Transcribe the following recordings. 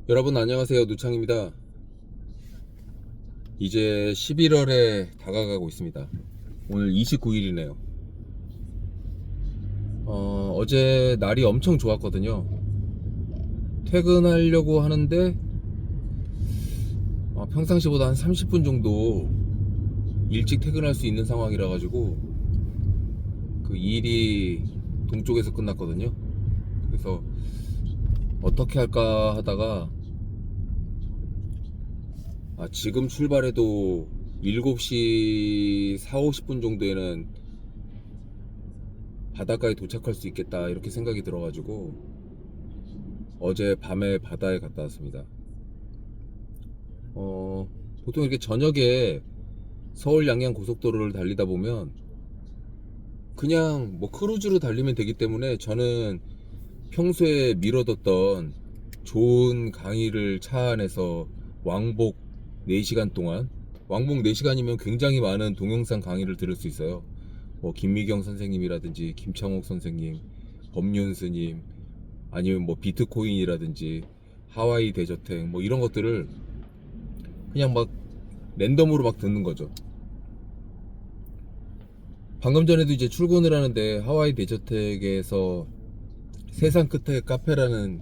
여러분 안녕하세요. 누창입니다. 이제 11월에 다가가고 있습니다. 오늘 29일이네요. 어제 날이 엄청 좋았거든요. 퇴근하려고 하는데 평상시보다 한 30분 정도 일찍 퇴근할 수 있는 상황이라 가지고 그 일이 동쪽에서 끝났거든요. 그래서 어떻게 할까 하다가 지금 출발해도 7시 4, 50분 정도에는 바닷가에 도착할 수 있겠다 이렇게 생각이 들어가지고 어제 밤에 바다에 갔다 왔습니다. 보통 이렇게 저녁에 서울 양양 고속도로를 달리다 보면 그냥 뭐 크루즈로 달리면 되기 때문에 저는 평소에 미뤄뒀던 좋은 강의를 차 안에서 왕복 4시간 동안, 왕복 4시간이면 굉장히 많은 동영상 강의를 들을 수 있어요. 뭐 김미경 선생님이라든지 김창옥 선생님, 법륜 스님, 아니면 뭐 비트코인이라든지 하와이 대저택 뭐 이런 것들을 그냥 막 랜덤으로 막 듣는 거죠. 방금 전에도 이제 출근을 하는데 하와이 대저택에서 세상 끝에 카페라는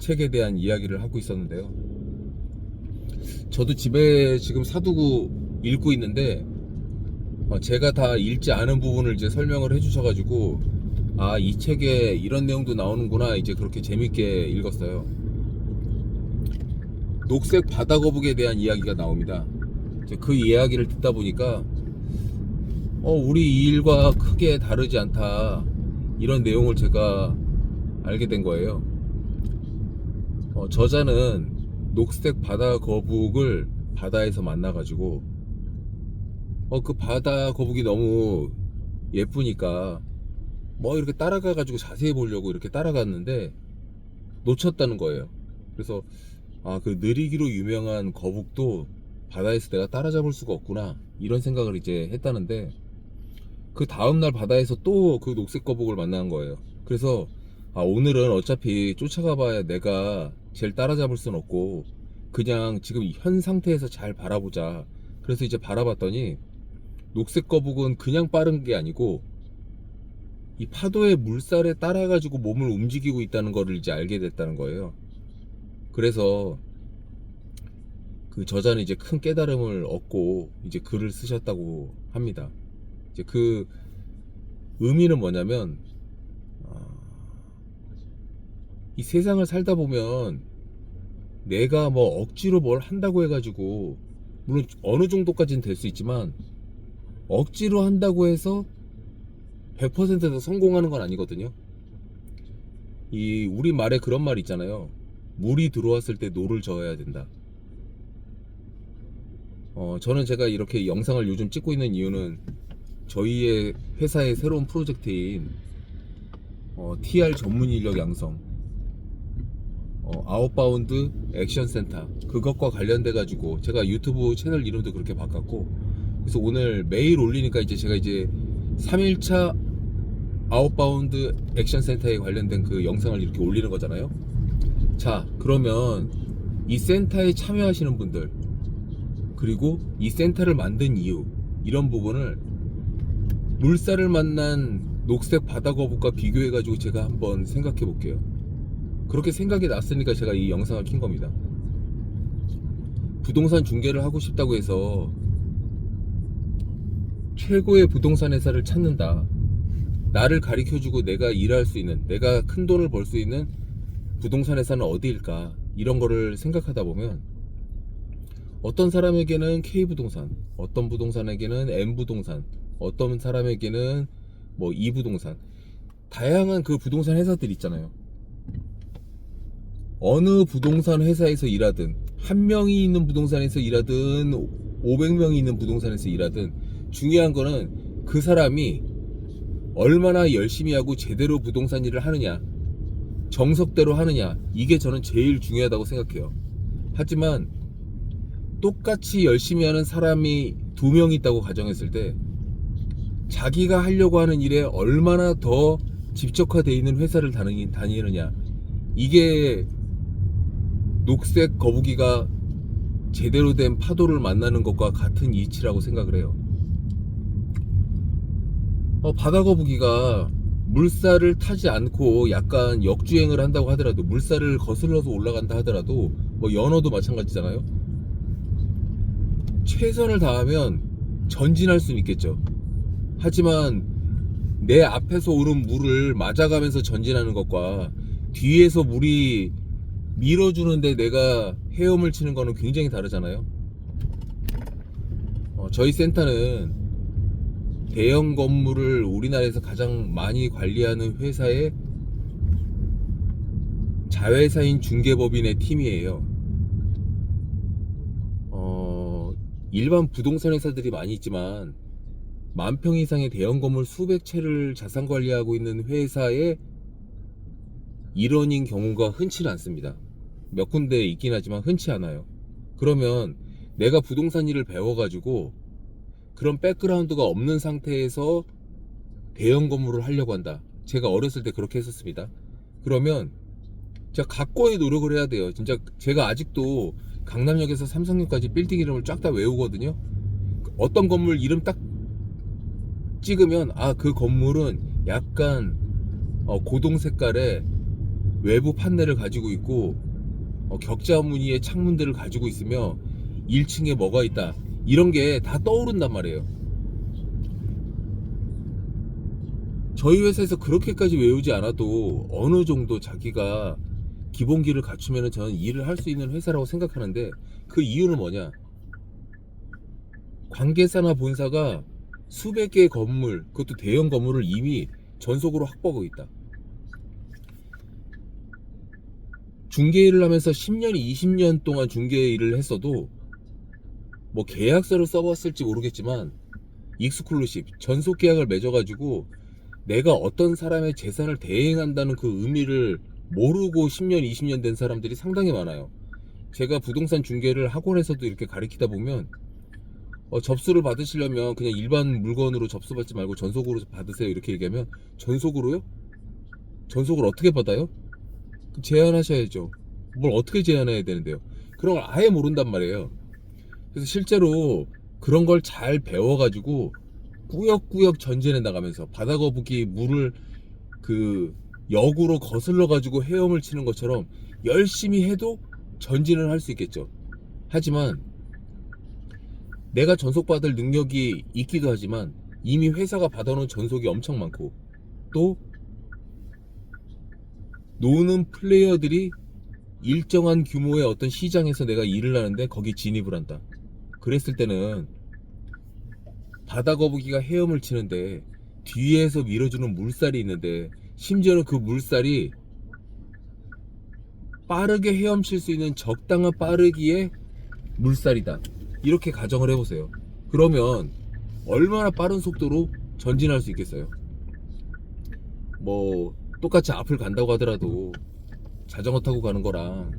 책에 대한 이야기를 하고 있었는데요. 저도 집에 지금 사두고 읽고 있는데 제가 다 읽지 않은 부분을 이제 설명을 해주셔가지고 이 책에 이런 내용도 나오는구나 이제 그렇게 재밌게 읽었어요. 녹색 바다 거북에 대한 이야기가 나옵니다. 이제 그 이야기를 듣다 보니까 우리 이 일과 크게 다르지 않다 이런 내용을 제가 알게 된 거예요. 저자는 녹색 바다 거북을 바다에서 만나가지고 그 바다 거북이 너무 예쁘니까 뭐 이렇게 따라가가지고 자세히 보려고 이렇게 따라갔는데 놓쳤다는 거예요. 그래서 그 느리기로 유명한 거북도 바다에서 내가 따라잡을 수가 없구나 이런 생각을 이제 했다는데 그 다음날 바다에서 또 그 녹색 거북을 만난 거예요. 그래서 오늘은 어차피 쫓아가 봐야 내가 제일 따라잡을 순 없고 그냥 지금 현 상태에서 잘 바라보자. 그래서 이제 바라봤더니 녹색 거북은 그냥 빠른 게 아니고 이 파도의 물살에 따라 가지고 몸을 움직이고 있다는 거를 이제 알게 됐다는 거예요. 그래서 그 저자는 이제 큰 깨달음을 얻고 이제 글을 쓰셨다고 합니다. 이제 그 의미는 뭐냐면 이 세상을 살다 보면 내가 뭐 억지로 뭘 한다고 해가지고 물론 어느 정도까지는 될 수 있지만 억지로 한다고 해서 100%다 성공하는 건 아니거든요. 이 우리 말에 그런 말 있잖아요. 물이 들어왔을 때 노를 저어야 된다. 저는 제가 이렇게 영상을 요즘 찍고 있는 이유는 저희의 회사의 새로운 프로젝트인 TR 전문 인력 양성 아웃바운드 액션 센터 그것과 관련돼 가지고 제가 유튜브 채널 이름도 그렇게 바꿨고 그래서 오늘 매일 올리니까 이제 제가 이제 3일차 아웃바운드 액션 센터에 관련된 그 영상을 이렇게 올리는 거잖아요. 자, 그러면 이 센터에 참여하시는 분들 그리고 이 센터를 만든 이유 이런 부분을 물살을 만난 녹색 바다 거북과 비교해 가지고 제가 한번 생각해 볼게요. 그렇게 생각이 났으니까 제가 이 영상을 킨 겁니다. 부동산 중개를 하고 싶다고 해서 최고의 부동산 회사를 찾는다. 나를 가르쳐주고 내가 일할 수 있는, 내가 큰 돈을 벌 수 있는 부동산 회사는 어디일까? 이런 거를 생각하다 보면 어떤 사람에게는 K부동산, 어떤 부동산에게는 M부동산, 어떤 사람에게는 뭐 E부동산, 다양한 그 부동산 회사들이 있잖아요. 어느 부동산 회사에서 일하든 한 명이 있는 부동산에서 일하든 500명이 있는 부동산에서 일하든 중요한 거는 그 사람이 얼마나 열심히 하고 제대로 부동산 일을 하느냐, 정석대로 하느냐, 이게 저는 제일 중요하다고 생각해요. 하지만 똑같이 열심히 하는 사람이 2명 있다고 가정했을 때 자기가 하려고 하는 일에 얼마나 더 집적화되어 있는 회사를 다니느냐, 이게 녹색 거북이가 제대로 된 파도를 만나는 것과 같은 이치라고 생각을 해요. 바다 거북이가 물살을 타지 않고 약간 역주행을 한다고 하더라도, 물살을 거슬러서 올라간다 하더라도, 뭐 연어도 마찬가지잖아요. 최선을 다하면 전진할 수는 있겠죠. 하지만 내 앞에서 오는 물을 맞아가면서 전진하는 것과 뒤에서 물이 밀어주는데 내가 헤엄을 치는 거는 굉장히 다르잖아요. 저희 센터는 대형 건물을 우리나라에서 가장 많이 관리하는 회사의 자회사인 중개법인의 팀이에요. 일반 부동산 회사들이 많이 있지만 만 평 이상의 대형 건물 수백 채를 자산 관리하고 있는 회사의 일원인 경우가 흔치 않습니다. 몇 군데 있긴 하지만 흔치 않아요. 그러면 내가 부동산 일을 배워가지고 그런 백그라운드가 없는 상태에서 대형 건물을 하려고 한다. 제가 어렸을 때 그렇게 했었습니다. 그러면 제가 각고의 노력을 해야 돼요. 진짜 제가 아직도 강남역에서 삼성역까지 빌딩 이름을 쫙 다 외우거든요. 어떤 건물 이름 딱 찍으면 그 건물은 약간 고동 색깔의 외부 판넬을 가지고 있고 격자 무늬의 창문들을 가지고 있으며 1층에 뭐가 있다, 이런 게 다 떠오른단 말이에요. 저희 회사에서 그렇게까지 외우지 않아도 어느 정도 자기가 기본기를 갖추면 저는 일을 할 수 있는 회사라고 생각하는데, 그 이유는 뭐냐, 관계사나 본사가 수백 개의 건물, 그것도 대형 건물을 이미 전속으로 확보하고 있다. 중개 일을 하면서 10년, 20년 동안 중개 일을 했어도 뭐 계약서를 써봤을지 모르겠지만 익스클루시브, 전속 계약을 맺어가지고 내가 어떤 사람의 재산을 대행한다는 그 의미를 모르고 10년, 20년 된 사람들이 상당히 많아요. 제가 부동산 중개를 학원에서도 이렇게 가르치다 보면 접수를 받으시려면 그냥 일반 물건으로 접수받지 말고 전속으로 받으세요, 이렇게 얘기하면, 전속으로요? 전속을 어떻게 받아요? 제안하셔야죠. 뭘 어떻게 제안해야 되는데요? 그런 걸 아예 모른단 말이에요. 그래서 실제로 그런 걸 잘 배워가지고 꾸역꾸역 전진해 나가면서 바다 거북이 물을 그 역으로 거슬러 가지고 헤엄을 치는 것처럼 열심히 해도 전진을 할 수 있겠죠. 하지만 내가 전속받을 능력이 있기도 하지만 이미 회사가 받아놓은 전속이 엄청 많고, 또 노는 플레이어들이 일정한 규모의 어떤 시장에서 내가 일을 하는데 거기 진입을 한다. 그랬을 때는 바다 거북이가 헤엄을 치는데 뒤에서 밀어주는 물살이 있는데, 심지어는 그 물살이 빠르게 헤엄칠 수 있는 적당한 빠르기의 물살이다, 이렇게 가정을 해보세요. 그러면 얼마나 빠른 속도로 전진할 수 있겠어요? 뭐 똑같이 앞을 간다고 하더라도 자전거 타고 가는 거랑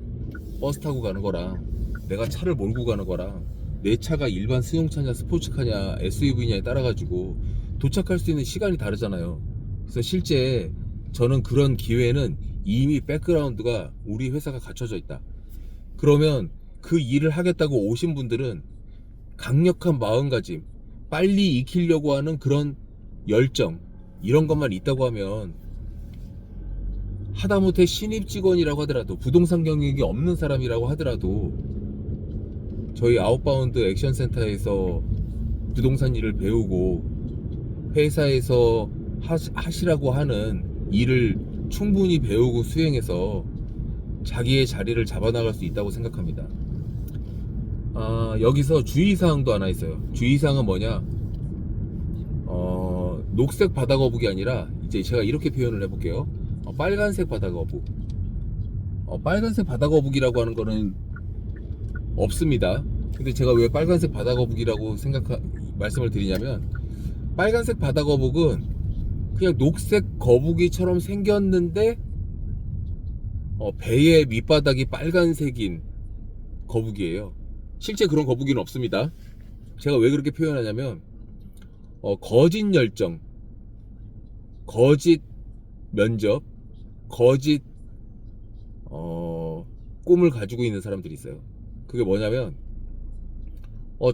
버스 타고 가는 거랑 내가 차를 몰고 가는 거랑, 내 차가 일반 승용차냐 스포츠카냐 SUV냐에 따라 가지고 도착할 수 있는 시간이 다르잖아요. 그래서 실제 저는 그런 기회는 이미 백그라운드가 우리 회사가 갖춰져 있다. 그러면 그 일을 하겠다고 오신 분들은 강력한 마음가짐, 빨리 익히려고 하는 그런 열정, 이런 것만 있다고 하면, 하다못해 신입 직원이라고 하더라도, 부동산 경력이 없는 사람이라고 하더라도 저희 아웃바운드 액션센터에서 부동산 일을 배우고 회사에서 하시라고 하는 일을 충분히 배우고 수행해서 자기의 자리를 잡아나갈 수 있다고 생각합니다. 여기서 주의사항도 하나 있어요. 주의사항은 뭐냐, 녹색 바다 거북이 아니라 이제 제가 이렇게 표현을 해볼게요. 빨간색 바다 거북. 빨간색 바다 거북이라고 하는 거는 없습니다. 근데 제가 왜 빨간색 바다 거북이라고 말씀을 드리냐면, 빨간색 바다 거북은 그냥 녹색 거북이처럼 생겼는데 배의 밑바닥이 빨간색인 거북이에요. 실제 그런 거북이는 없습니다. 제가 왜 그렇게 표현하냐면, 거짓 열정, 거짓 면접, 거짓 꿈을 가지고 있는 사람들이 있어요. 그게 뭐냐면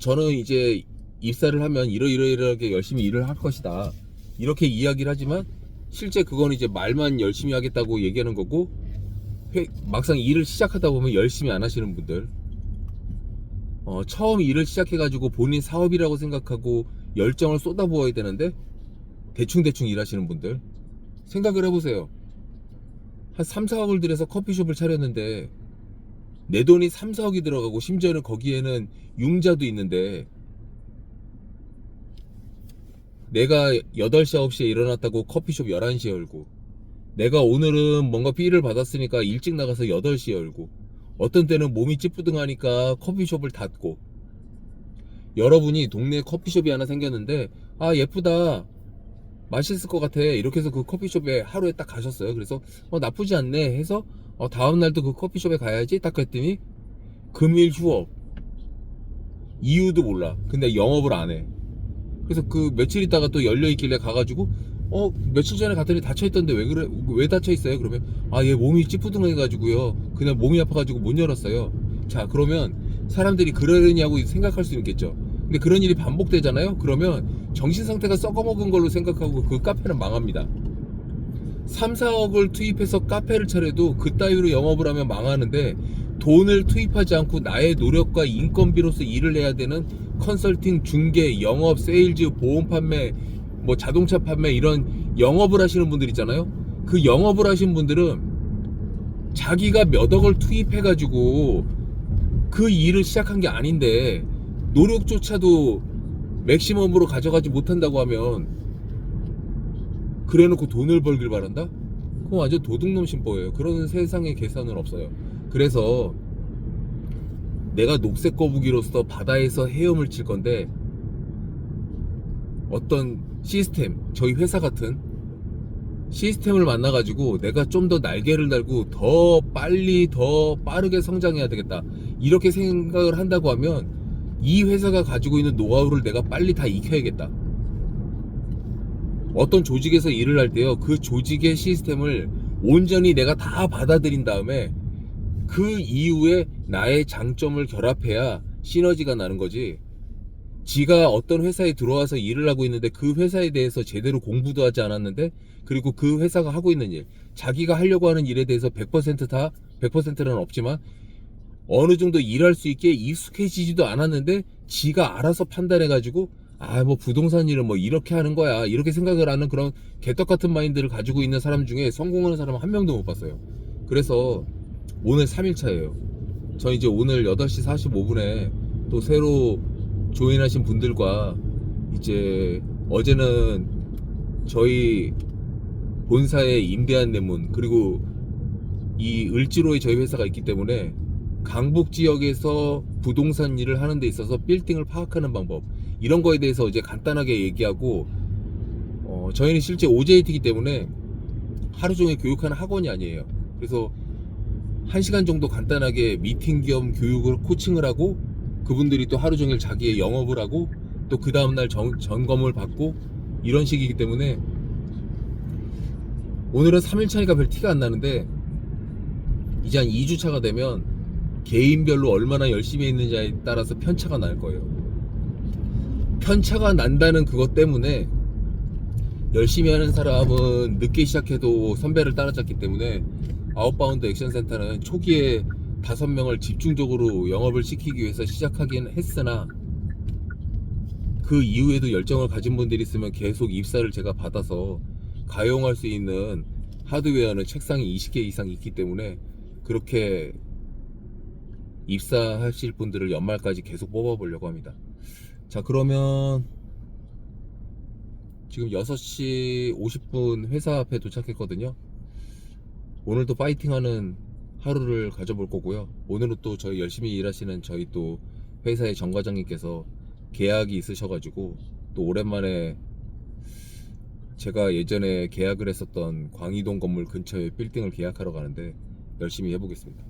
저는 이제 입사를 하면 이러이러하게 열심히 일을 할 것이다, 이렇게 이야기를 하지만 실제 그건 이제 말만 열심히 하겠다고 얘기하는 거고, 막상 일을 시작하다 보면 열심히 안 하시는 분들, 처음 일을 시작해가지고 본인 사업이라고 생각하고 열정을 쏟아부어야 되는데 대충대충 일하시는 분들, 생각을 해보세요. 한 3, 4억을 들여서 커피숍을 차렸는데 내 돈이 3, 4억이 들어가고 심지어는 거기에는 융자도 있는데, 내가 8시, 9시에 일어났다고 커피숍 11시에 열고, 내가 오늘은 뭔가 삐를 받았으니까 일찍 나가서 8시에 열고, 어떤 때는 몸이 찌뿌둥하니까 커피숍을 닫고, 여러분이 동네에 커피숍이 하나 생겼는데 아 예쁘다, 맛있을 것 같아, 이렇게 해서 그 커피숍에 하루에 딱 가셨어요. 그래서 나쁘지 않네 해서 다음날도 그 커피숍에 가야지 딱 갔더니 금일 휴업, 이유도 몰라. 근데 영업을 안 해. 그래서 그 며칠 있다가 또 열려있길래 가가지고 며칠 전에 갔더니 닫혀있던데 왜 그래, 왜 닫혀있어요? 그러면 얘 몸이 찌뿌둥해가지고요, 그냥 몸이 아파가지고 못 열었어요. 자, 그러면 사람들이 그러려냐고 생각할 수 있겠죠. 근데 그런 일이 반복되잖아요. 그러면 정신상태가 썩어먹은 걸로 생각하고 그 카페는 망합니다. 3, 4억을 투입해서 카페를 차려도 그따위로 영업을 하면 망하는데, 돈을 투입하지 않고 나의 노력과 인건비로서 일을 해야 되는 컨설팅, 중개, 영업, 세일즈, 보험 판매, 뭐 자동차 판매, 이런 영업을 하시는 분들 있잖아요. 그 영업을 하신 분들은 자기가 몇 억을 투입해가지고 그 일을 시작한 게 아닌데 노력조차도 맥시멈으로 가져가지 못한다고 하면, 그래놓고 돈을 벌길 바란다? 그건 완전 도둑놈 신보예요. 그런 세상에 계산은 없어요. 그래서 내가 녹색 거북이로서 바다에서 헤엄을 칠 건데, 어떤 시스템, 저희 회사 같은 시스템을 만나가지고 내가 좀 더 날개를 달고 더 빨리 더 빠르게 성장해야 되겠다, 이렇게 생각을 한다고 하면 이 회사가 가지고 있는 노하우를 내가 빨리 다 익혀야겠다. 어떤 조직에서 일을 할 때요, 그 조직의 시스템을 온전히 내가 다 받아들인 다음에 그 이후에 나의 장점을 결합해야 시너지가 나는 거지. 지가 어떤 회사에 들어와서 일을 하고 있는데 그 회사에 대해서 제대로 공부도 하지 않았는데, 그리고 그 회사가 하고 있는 일, 자기가 하려고 하는 일에 대해서 100%다, 100%는 없지만 어느 정도 일할 수 있게 익숙해지지도 않았는데 지가 알아서 판단해가지고 뭐 부동산 일은 뭐 이렇게 하는 거야, 이렇게 생각을 하는 그런 개떡 같은 마인드를 가지고 있는 사람 중에 성공하는 사람 한 명도 못 봤어요. 그래서 오늘 3일차예요. 저 이제 오늘 8시 45분에 또 새로 조인하신 분들과, 이제 어제는 저희 본사에 임대한 내문, 그리고 이 을지로에 저희 회사가 있기 때문에 강북 지역에서 부동산 일을 하는 데 있어서 빌딩을 파악하는 방법, 이런 거에 대해서 이제 간단하게 얘기하고, 저희는 실제 OJT이기 때문에 하루 종일 교육하는 학원이 아니에요. 그래서 1시간 정도 간단하게 미팅 겸 교육을, 코칭을 하고, 그분들이 또 하루 종일 자기의 영업을 하고 또 그 다음날 점검을 받고, 이런 식이기 때문에 오늘은 3일차니까 별 티가 안 나는데, 이제 한 2주차가 되면 개인별로 얼마나 열심히 했느냐에 따라서 편차가 날 거예요. 편차가 난다는 그것 때문에 열심히 하는 사람은 늦게 시작해도 선배를 따라잡기 때문에, 아웃바운드 액션센터는 초기에 5명을 집중적으로 영업을 시키기 위해서 시작하긴 했으나, 그 이후에도 열정을 가진 분들이 있으면 계속 입사를 제가 받아서 가용할 수 있는 하드웨어는 책상이 20개 이상 있기 때문에, 그렇게 입사하실 분들을 연말까지 계속 뽑아보려고 합니다. 자, 그러면 지금 6시 50분 회사 앞에 도착했거든요. 오늘도 파이팅하는 하루를 가져볼 거고요. 오늘은 또 저희 열심히 일하시는 저희 또 회사의 정 과장님께서 계약이 있으셔가지고 또 오랜만에 제가 예전에 계약을 했었던 광희동 건물 근처에 빌딩을 계약하러 가는데 열심히 해보겠습니다.